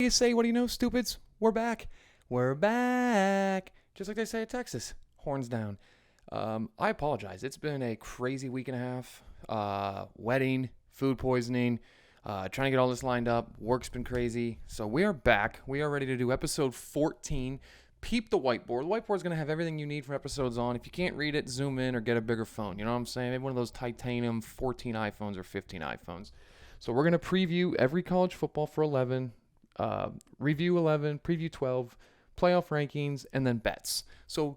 you say? What do you know, stupids? We're back. We're back. Just like they say at Texas. Horns down. I apologize. It's been a crazy week and a half. Wedding, food poisoning, trying to get all this lined up. Work's been crazy. So we are back. We are ready to do episode 14. Peep the whiteboard. The whiteboard's going to have everything you need for episodes on. If you can't read it, zoom in or get a bigger phone. You know what I'm saying? Maybe one of those titanium 14 iPhones or 15 iPhones. So we're going to preview every college football for 11, review 11, preview 12, playoff rankings, and then bets. So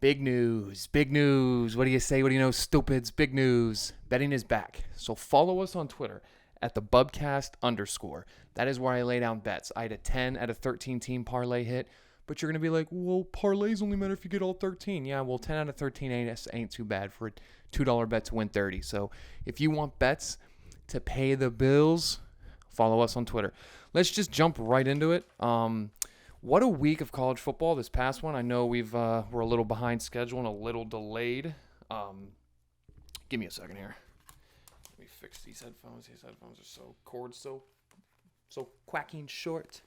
big news, big news. What do you say? What do you know, stupids? Big news. Betting is back. So follow us on Twitter at the Bubcast _. That is where I lay down bets. I had a 10 out of 13 team parlay hit. But you're going to be like, well, parlays only matter if you get all 13. Yeah, well, 10 out of 13 ain't too bad for a $2 bet to win 30. So if you want bets to pay the bills, follow us on Twitter. Let's just jump right into it. What a week of college football, this past one. I know we're a little behind schedule and a little delayed. Give me a second here. Let me fix these headphones. These headphones are so quacking short.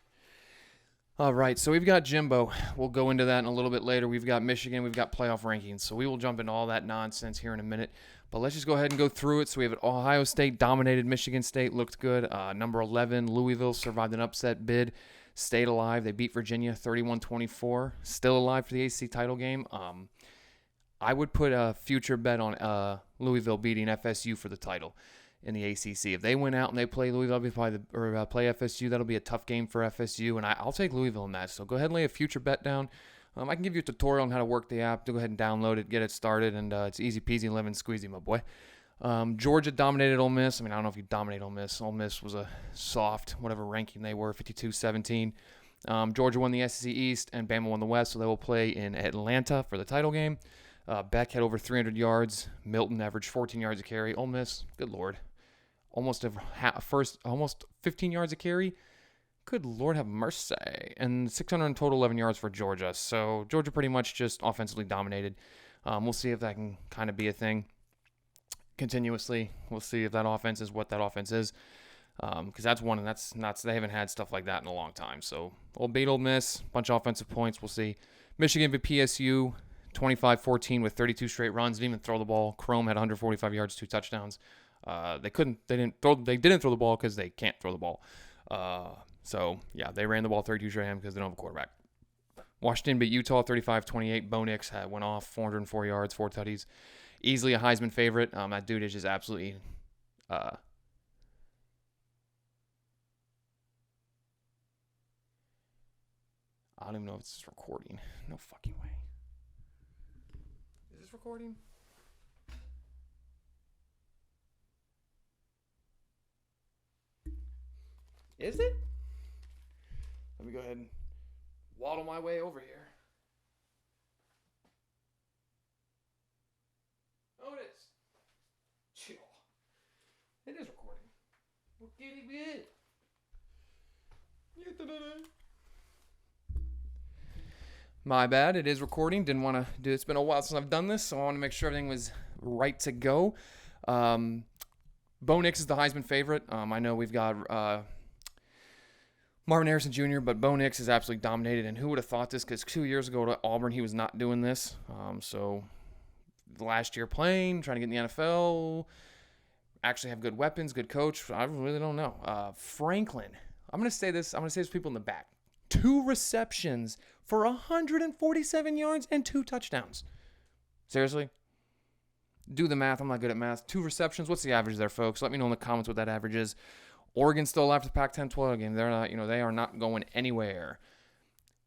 All right, so we've got Jimbo. We'll go into that in a little bit later. We've got Michigan. We've got playoff rankings. So we will jump into all that nonsense here in a minute. But let's just go ahead and go through it. So we have Ohio State dominated Michigan State. Looked good. Number 11, Louisville, survived an upset bid. Stayed alive. They beat Virginia 31-24. Still alive for the ACC title game. I would put a future bet on Louisville beating FSU for the title in the ACC. If they win out and they play Louisville, play FSU, that'll be a tough game for FSU, and I'll take Louisville in that. So go ahead and lay a future bet down. I can give you a tutorial on how to work the app. Go ahead and download it, get it started, and it's easy peasy, lemon squeezy, my boy. Georgia dominated Ole Miss. I mean, I don't know if you dominate Ole Miss. Ole Miss was a soft, whatever ranking they were, 52-17. Georgia won the SEC East, and Bama won the West, so they will play in Atlanta for the title game. Beck had over 300 yards. Milton averaged 14 yards a carry. Ole Miss, good Lord. Almost 15 yards a carry. Good Lord have mercy. And 600 in total, 11 yards for Georgia. So Georgia pretty much just offensively dominated. We'll see if that can kind of be a thing continuously. We'll see if that offense is what that offense is. Because that's one, and that's not, they haven't had stuff like that in a long time. So we'll beat Ole Miss, bunch of offensive points. We'll see. Michigan beat PSU 25-14 with 32 straight runs. Didn't even throw the ball. Chrome had 145 yards, 2 touchdowns. They didn't throw the ball because they can't throw the ball. So yeah, they ran the ball 32 straight because they don't have a quarterback. Washington beat Utah 35-28. Bo Nix went off 404 yards, 4 tutties. Easily a Heisman favorite. That dude is just absolutely, I don't even know if it's recording. No fucking way. Is this recording? Is it? Let me go ahead and waddle my way over here. Oh, it is. Chill. It is recording. Well, giddy bit. My bad. It is recording. Didn't want to do. It's been a while since I've done this, so I want to make sure everything was right to go. Bo Nix is the Heisman favorite. I know we've got Marvin Harrison Jr., but Bo Nix is absolutely dominated, and who would have thought this? Because 2 years ago at Auburn, he was not doing this. So last year playing, trying to get in the NFL, actually have good weapons, good coach. I really don't know. Franklin, I'm going to say this. I'm going to say this to people in the back. 2 receptions for 147 yards and 2 touchdowns. Seriously? Do the math. I'm not good at math. 2 receptions. What's the average there, folks? Let me know in the comments what that average is. Oregon's still alive for the Pac-10-12 game. They're not, they are not going anywhere.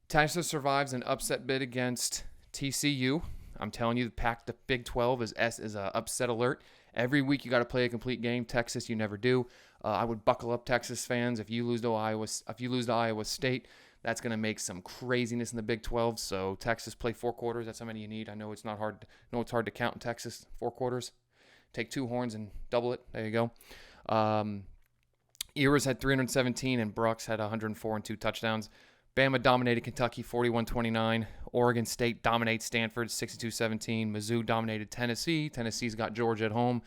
Texas survives an upset bid against TCU. I'm telling you, the Big 12 is a upset alert. Every week you got to play a complete game. Texas, you never do. I would buckle up, Texas fans. If you lose to Iowa State, that's going to make some craziness in the Big 12. So Texas, play 4 quarters. That's how many you need. I know it's not hard. It's hard to count in Texas. 4 quarters. Take 2 horns and double it. There you go. Ewers had 317 and Brooks had 104 and 2 touchdowns. Bama dominated Kentucky 41-29. Oregon State dominates Stanford 62-17. Mizzou dominated Tennessee. Tennessee's got Georgia at home.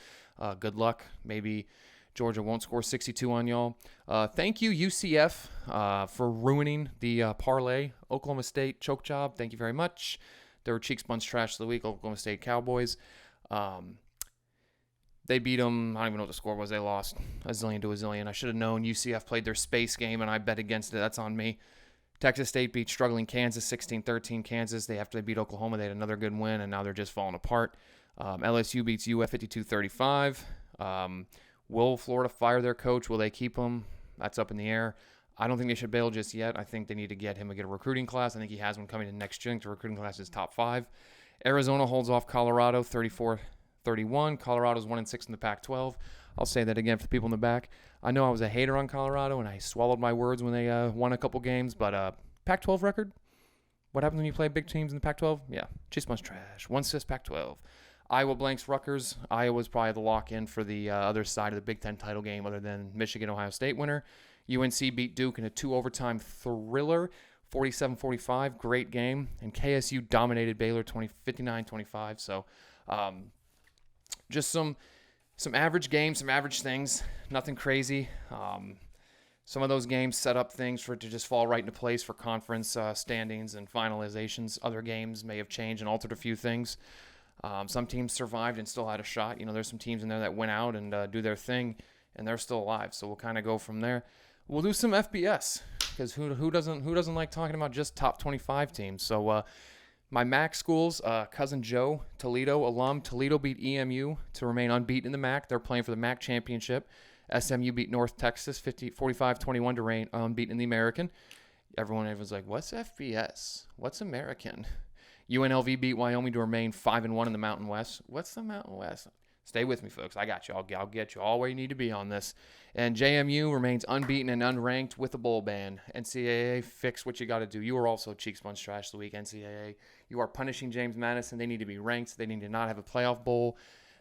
Good luck. Maybe Georgia won't score 62 on y'all. Thank you, UCF, for ruining the parlay. Oklahoma State choke job. Thank you very much. They were cheek sponge trash of the week, Oklahoma State Cowboys. They beat them. I don't even know what the score was. They lost a zillion to a zillion. I should have known. UCF played their space game, and I bet against it. That's on me. Texas State beat struggling Kansas 16-13. Kansas, after they beat Oklahoma, they had another good win, and now they're just falling apart. LSU beats UF 52-35. Will Florida fire their coach? Will they keep him? That's up in the air. I don't think they should bail just yet. I think they need to get a recruiting class. I think he has one coming in next year. I think the recruiting class is top 5. Arizona holds off Colorado 34-31. Colorado's 1-6 in the Pac-12. I'll say that again for the people in the back. I know I was a hater on Colorado, and I swallowed my words when they won a couple games, but Pac-12 record? What happens when you play big teams in the Pac-12? Yeah, chase bunch trash. 1-6 Pac-12. Iowa blanks Rutgers. Iowa's probably the lock-in for the other side of the Big Ten title game other than Michigan-Ohio State winner. UNC beat Duke in a 2-overtime thriller, 47-45. Great game. And KSU dominated Baylor 59-25. So just some average games, some average things. Nothing crazy. Some of those games set up things for it to just fall right into place for conference standings and finalizations. Other games may have changed and altered a few things. Some teams survived and still had a shot. There's some teams in there that went out and do their thing, and they're still alive. So we'll kind of go from there. We'll do some FBS because who doesn't like talking about just top 25 teams? So my MAC schools, cousin Joe, Toledo alum. Toledo beat EMU to remain unbeaten in the MAC. They're playing for the MAC championship. SMU beat North Texas 45-21 to reign unbeaten in the American. Everyone's like, what's FBS? What's American? UNLV beat Wyoming to remain 5-1 in the Mountain West. What's the Mountain West? Stay with me, folks. I got you. I'll get you all where you need to be on this. And JMU remains unbeaten and unranked with a bowl ban. NCAA, fix what you got to do. You are also cheek sponge trash the week, NCAA. You are punishing James Madison. They need to be ranked. They need to not have a playoff bowl.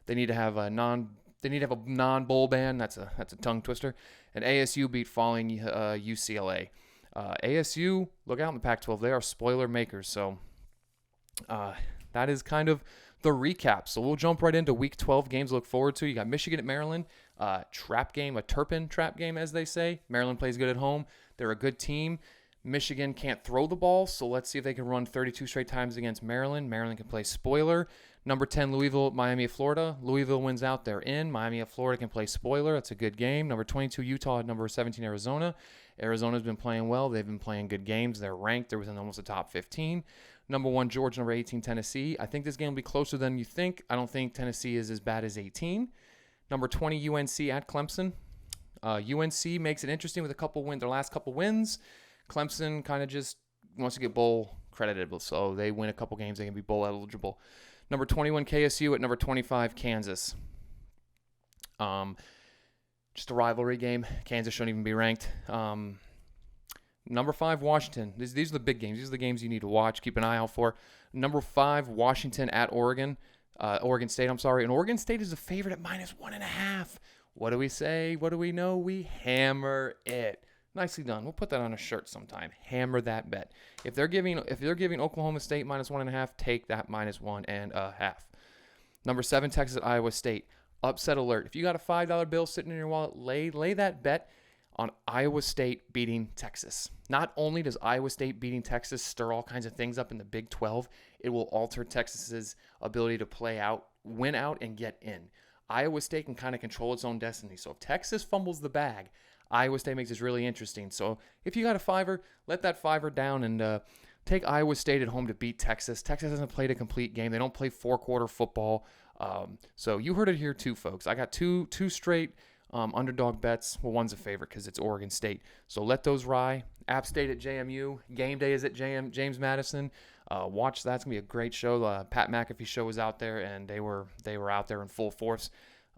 They need to have a non-bowl ban. That's a tongue twister. And ASU beat falling UCLA. ASU, look out in the Pac-12. They are spoiler makers. So that is kind of the recap. So we'll jump right into Week 12 games to look forward to. You got Michigan at Maryland. Trap game, a Turpin trap game, as they say. Maryland plays good at home. They're a good team. Michigan can't throw the ball, so let's see if they can run 32 straight times against Maryland. Maryland can play spoiler. Number 10, Louisville, Miami of Florida. Louisville wins out. They're in. Miami of Florida can play spoiler. That's a good game. Number 22, Utah at number 17, Arizona. Arizona's been playing well. They've been playing good games. They're ranked. They're within almost the top 15. Number 1, Georgia. Number 18, Tennessee. I think this game will be closer than you think. I don't think Tennessee is as bad as 18. Number 20, UNC at Clemson. UNC makes it interesting with a couple wins. Their last couple wins. Clemson kind of just wants to get bowl credited, so they win a couple games. They can be bowl eligible. Number 21, KSU at number 25, Kansas. Just a rivalry game. Kansas shouldn't even be ranked. Number 5, Washington. These are the big games. These are the games you need to watch. Keep an eye out for. Number 5, Washington at Oregon. Oregon State, I'm sorry. And Oregon State is a favorite at -1.5. What do we say? What do we know? We hammer it. Nicely done. We'll put that on a shirt sometime. Hammer that bet. If they're giving Oklahoma State -1.5, take that -1.5. Number 7, Texas at Iowa State. Upset alert. If you got a $5 bill sitting in your wallet, lay that bet on Iowa State beating Texas. Not only does Iowa State beating Texas stir all kinds of things up in the Big 12, it will alter Texas's ability to play out, win out, and get in. Iowa State can kind of control its own destiny. So if Texas fumbles the bag, Iowa State makes this really interesting. So if you got a $5, let that $5 down and take Iowa State at home to beat Texas. Texas hasn't played a complete game. They don't play four-quarter football. So you heard it here too, folks. I got two straight underdog bets. Well, one's a favorite because it's Oregon State. So let those ride. App State at JMU. Game day is at James Madison. Watch that. It's going to be a great show. Pat McAfee show was out there, and they were out there in full force.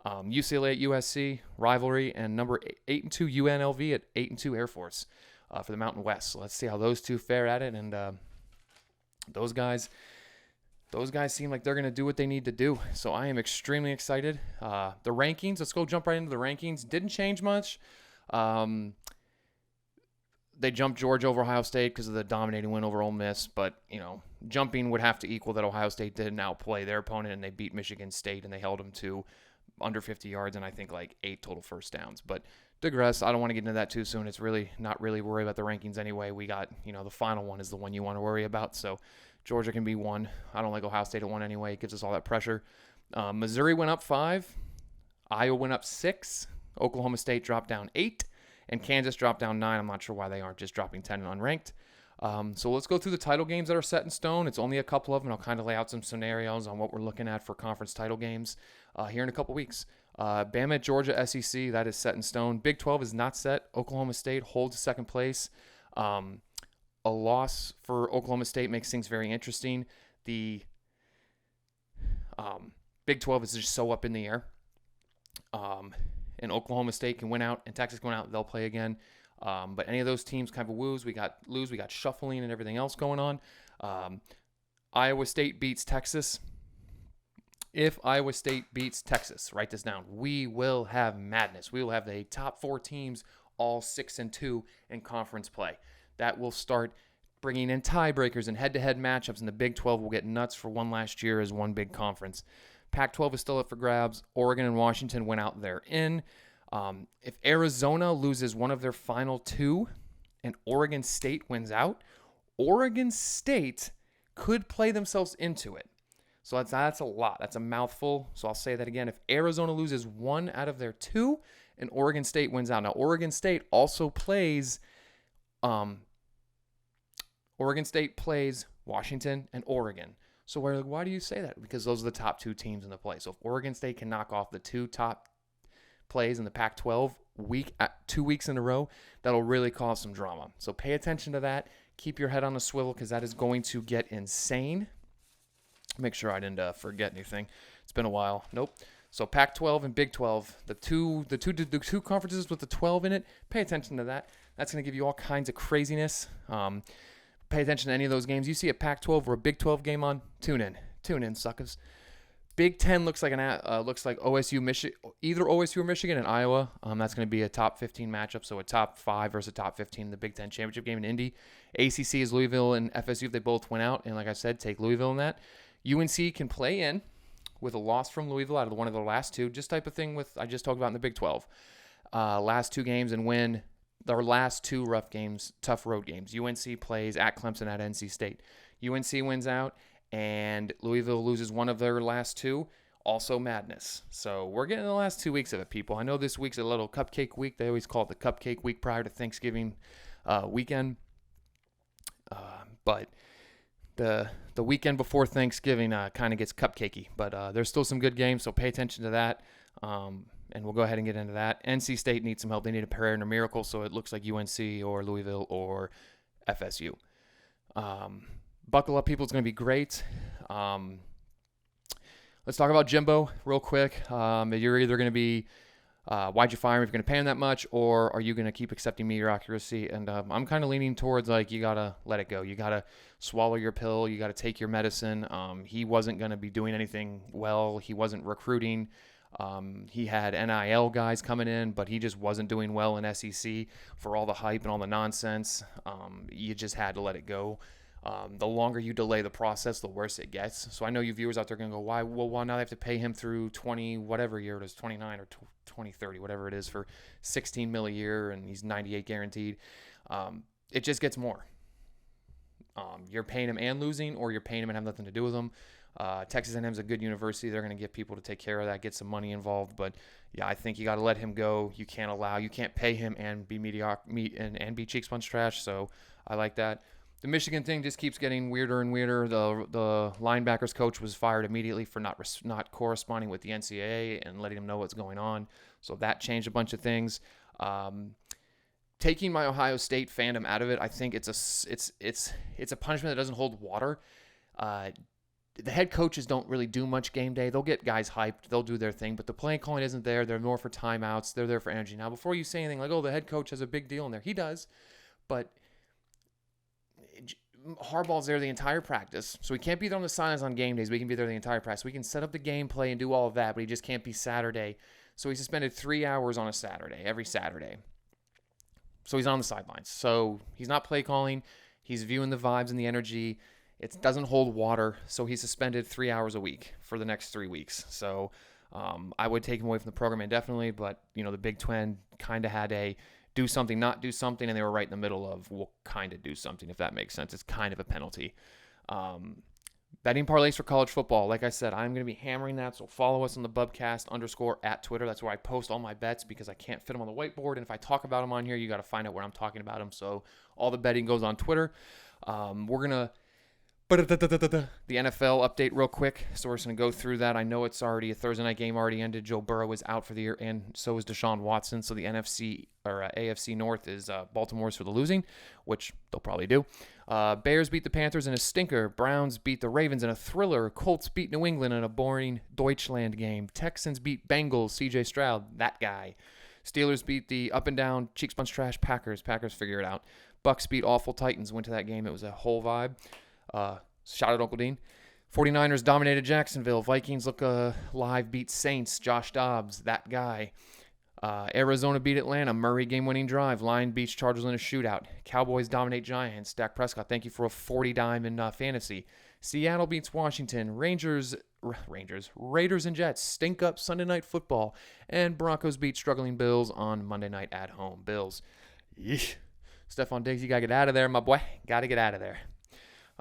UCLA at USC, rivalry, and number 8-2 UNLV at 8-2 Air Force for the Mountain West. So let's see how those two fare at it. And those guys seem like they're going to do what they need to do. So I am extremely excited. The rankings, let's go jump right into the rankings. Didn't change much. They jumped Georgia over Ohio State because of the dominating win over Ole Miss. But, jumping would have to equal that Ohio State didn't outplay their opponent, and they beat Michigan State, and they held them to under 50 yards and I think like 8 total first downs. But digress. I don't want to get into that too soon. It's really not really worry about the rankings anyway. We got, the final one is the one you want to worry about. So Georgia can be 1. I don't like Ohio State at 1 anyway. It gives us all that pressure. Missouri went up 5. Iowa went up 6. Oklahoma State dropped down 8. And Kansas dropped down 9. I'm not sure why they aren't just dropping 10 and unranked. So let's go through the title games that are set in stone. It's only a couple of them, and I'll kind of lay out some scenarios on what we're looking at for conference title games here in a couple weeks. Bama at Georgia, SEC, that is set in stone. Big 12 is not set. Oklahoma State holds second place. A loss for Oklahoma State makes things very interesting. The Big 12 is just so up in the air. And Oklahoma State can win out, and Texas can win out. They'll play again. But any of those teams kind of lose. We got shuffling and everything else going on. Iowa State beats Texas. If Iowa State beats Texas, write this down, we will have madness. We will have the top 4 teams all 6-2 in conference play. That will start bringing in tiebreakers and head-to-head matchups, and the Big 12 will get nuts for one last year as one big conference. Pac-12 is still up for grabs. Oregon and Washington went out, they're in. If Arizona loses one of their final 2 and Oregon State wins out, Oregon State could play themselves into it. So that's a lot. That's a mouthful. So I'll say that again. If Arizona loses 1 out of their 2 and Oregon State wins out. Now, Oregon State also plays Washington and Oregon. So we're like, why do you say that? Because those are the top 2 teams in the play. So if Oregon State can knock off the 2 top plays in the Pac-12 2 weeks in a row, that'll really cause some drama. So pay attention to that. Keep your head on a swivel because that is going to get insane. Make sure I didn't forget anything. It's been a while. Nope. So Pac-12 and Big 12, the two conferences with the 12 in it. Pay attention to that. That's going to give you all kinds of craziness. Pay attention to any of those games. You see a Pac-12 or a Big 12 game on, tune in, suckers. Big 10 looks like OSU, Michigan, either OSU or Michigan and Iowa. That's going to be a top 15 matchup, so a top 5 versus a top 15 in the Big 10 championship game in Indy. ACC is Louisville and FSU if they both went out, and like I said, take Louisville in that. UNC can play in with a loss from Louisville out of one of the last 2, just type of thing with I just talked about in the Big 12. Last 2 games and win their last 2 rough games, tough road games. UNC plays at Clemson at NC State. UNC wins out, and Louisville loses one of their last 2. Also madness. So we're getting the last 2 weeks of it, people. I know this week's a little cupcake week. They always call it the cupcake week prior to Thanksgiving weekend. But the weekend before Thanksgiving kind of gets cupcakey. But there's still some good games, so pay attention to that. And we'll go ahead and get into that. NC State needs some help. They need a prayer and a miracle, so it looks like UNC or Louisville or FSU. Buckle up, people. It's going to be great. Let's talk about Jimbo real quick. You're either going to be, why'd you fire him if you're going to pay him that much, or are you going to keep accepting mediocrity? And I'm kind of leaning towards, you got to let it go. You got to swallow your pill. You got to take your medicine. He wasn't going to be doing anything well. He wasn't recruiting. He had NIL guys coming in, but he just wasn't doing well in SEC for all the hype and all the nonsense. You just had to let it go. The longer you delay the process, the worse it gets. So I know you viewers out there are going to go, why? Well, now they have to pay him through 20, whatever year it is, 29 or 2030, whatever it is, for $16 million a year, and he's 98 guaranteed. It just gets more. You're paying him and losing, or you're paying him and have nothing to do with him. Texas A&M is a good university. They're going to get people to take care of that, get some money involved. But yeah, I think you got to let him go. You can't pay him and be mediocre and be cheek sponge trash. So I like that. The Michigan thing just keeps getting weirder and weirder. The linebackers coach was fired immediately for not corresponding with the NCAA and letting them know what's going on. So that changed a bunch of things. Taking my Ohio State fandom out of it, I think it's a punishment that doesn't hold water. The head coaches don't really do much game day. They'll get guys hyped. They'll do their thing, but the play calling isn't there. They're more for timeouts. They're there for energy. Now, before you say anything like, oh, the head coach has a big deal in there, he does, but Harbaugh's there the entire practice, so he can't be there on the sidelines on game days, but he can be there the entire practice. We can set up the gameplay and do all of that, but he just can't be Saturday. So he suspended 3 hours on a Saturday, every Saturday. So he's on the sidelines. So he's not play calling. He's viewing the vibes and the energy. It doesn't hold water, so he's suspended 3 hours a week for the next 3 weeks. So I would take him away from the program indefinitely, but, the Big 12 kind of had a do something, not do something, and they were right in the middle of, we'll kind of do something, if that makes sense. It's kind of a penalty. Betting parlays for college football. Like I said, I'm going to be hammering that, so follow us on the Bubcast _ at Twitter. That's where I post all my bets because I can't fit them on the whiteboard, and if I talk about them on here, you got to find out where I'm talking about them. So all the betting goes on Twitter. We're going to the NFL update real quick. So we're just going to go through that. I know it's already a Thursday night game already ended. Joe Burrow is out for the year, and so is Deshaun Watson. So the AFC North is Baltimore's for the losing, which they'll probably do. Bears beat the Panthers in a stinker. Browns beat the Ravens in a thriller. Colts beat New England in a boring Deutschland game. Texans beat Bengals. C.J. Stroud, that guy. Steelers beat the up-and-down, cheek-sponge-trash Packers. Packers figure it out. Bucks beat awful Titans. Went to that game. It was a whole vibe. Shout out Uncle Dean. 49ers dominated Jacksonville. Vikings look live, beat Saints. Josh Dobbs, that guy. Arizona beat Atlanta. Murray game-winning drive. Lions beats Chargers in a shootout. Cowboys dominate Giants. Dak Prescott, thank you for a 40 dime in fantasy. Seattle beats Washington. Raiders and Jets stink up Sunday Night Football. And Broncos beat struggling Bills on Monday night at home. Bills. Yeesh. Stephon Diggs, you got to get out of there, my boy. Got to get out of there.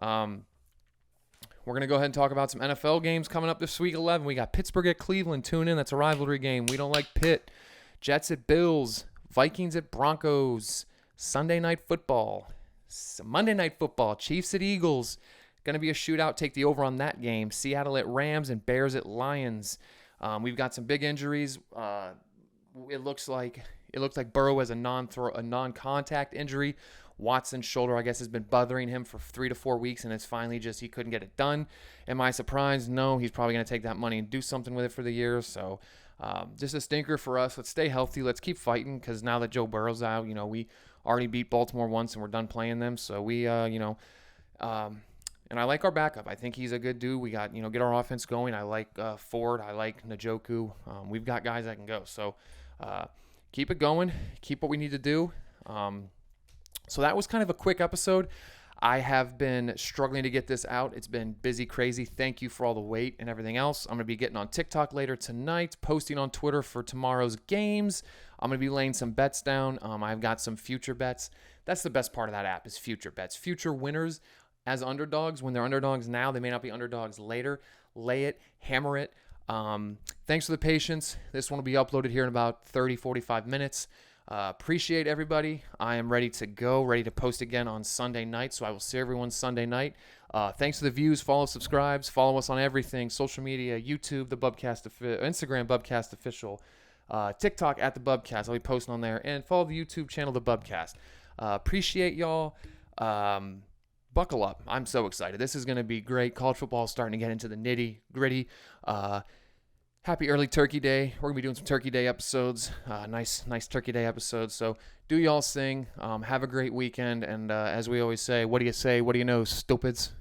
We're going to go ahead and talk about some NFL games coming up this week 11. We got Pittsburgh at Cleveland. Tune in. That's a rivalry game. We don't like Pitt. Jets at Bills. Vikings at Broncos. Sunday Night Football. Monday Night Football. Chiefs at Eagles. Going to be a shootout. Take the over on that game. Seattle at Rams and Bears at Lions. We've got some big injuries. It looks like Burrow has a non-contact injury. Watson's shoulder, I guess, has been bothering him for 3 to 4 weeks, and it's finally just he couldn't get it done. Am I surprised? No, he's probably going to take that money and do something with it for the year. So just a stinker for us. Let's stay healthy. Let's keep fighting because now that Joe Burrow's out, we already beat Baltimore once and we're done playing them. So we, and I like our backup. I think he's a good dude. We got, get our offense going. I like Ford. I like Njoku. We've got guys that can go. So keep it going. Keep what we need to do. So that was kind of a quick episode. I have been struggling to get this out. It's been busy, crazy. Thank you for all the wait and everything else. I'm going to be getting on TikTok later tonight, posting on Twitter for tomorrow's games. I'm going to be laying some bets down. I've got some future bets. That's the best part of that app is future bets. Future winners as underdogs. When they're underdogs now, they may not be underdogs later. Lay it, hammer it. Thanks for the patience. This one will be uploaded here in about 30, 45 minutes. Appreciate everybody. I am ready to go, ready to post again on Sunday night, so I will see everyone Sunday night. Thanks for the views. Follow, subscribes. Follow us on everything. Social media, YouTube, the Bubcast, Instagram, Bubcast Official, TikTok at the Bubcast. I'll be posting on there. And follow the YouTube channel, the Bubcast. Appreciate y'all. Buckle up. I'm so excited. This is going to be great. College football is starting to get into the nitty gritty. Happy early Turkey Day. We're going to be doing some Turkey Day episodes. Nice Turkey Day episodes. So do y'all sing. Have a great weekend. And as we always say, what do you know, stupids?